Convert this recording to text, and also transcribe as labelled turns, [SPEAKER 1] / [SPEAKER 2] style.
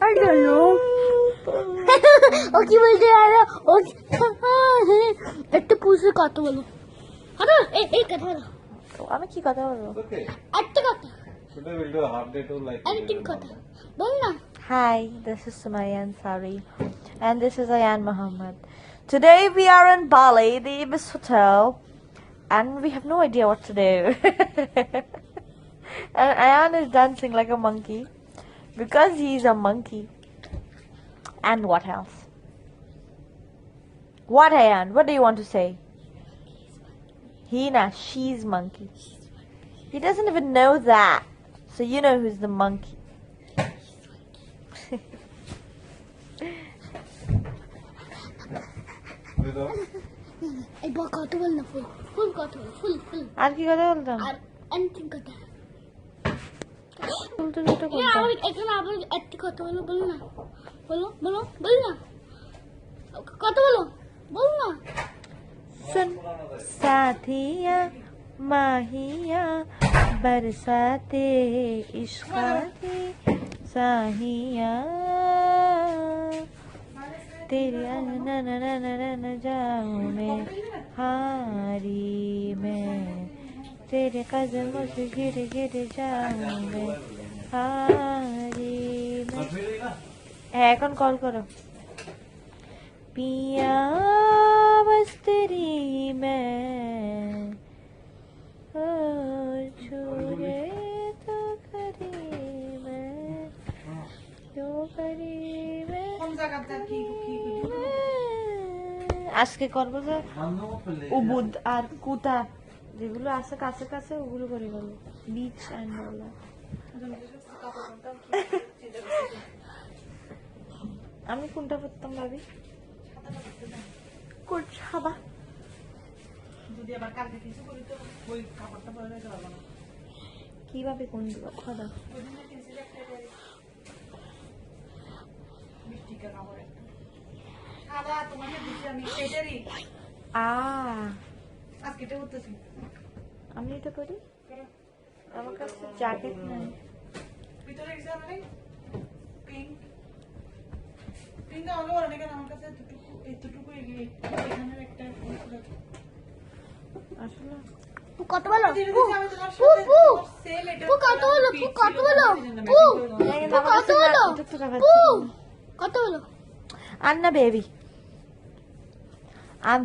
[SPEAKER 1] I don't know. ও কি বলতে আরে ও একটু পুষে কথা বলো আরে এই কথা বলো
[SPEAKER 2] আমি কি কথা বলবো?
[SPEAKER 1] একটা কথা
[SPEAKER 3] Today we'll do a half day tour like
[SPEAKER 1] আরে তিন কথা বল না
[SPEAKER 2] Hi, this is Sumaya Ansari and this is Ayan Muhammad. Today we are in Bali, the Ibis Hotel, and we have no idea what to do. And Ayan is dancing like a monkey because he's a monkey. And what else? What, Ayan? What do you want to say? She's monkey. He doesn't even know that. So you know who's the monkey.
[SPEAKER 1] এই বল কথা বল না ফুল ফুল কথা বল ফুল ফুল
[SPEAKER 2] আর কি কথা বলতাম?
[SPEAKER 1] আর অন্তিম কথা
[SPEAKER 2] ফুল তো যেটা
[SPEAKER 1] না
[SPEAKER 2] বলতাম।
[SPEAKER 1] আমি এখানে আবার একটা কথা বলো বল না বলো বলো বল না কথা বলো বল না
[SPEAKER 2] सुन साथिया माहिया बरसाते इश्क़ाती साहिया तेरे न जाऊं मैं हारी मैं तेरे कदमों से गिर गिर जाऊं मैं हारी मैं এখন কল করো पिया बस तेरी मैं ओ छूरे तो करी मैं क्यों करी मैं আজকে করবো যে উবুদ আর কুতা যেগুলো আছে কাছে কাছে ওগুলো করে করবো বিচ অ্যান্ড আমি কোনটা করতাম ভাবি খাবা কিভাবে কোন খাদা আমি এটা করি আমার কাছে জ্যাকেট নাই আসলে
[SPEAKER 1] কথা বলো পু পু পু কথা বলো পু কথা বলো পু কথা বলো পু কথা বলো
[SPEAKER 2] Anna baby. I'm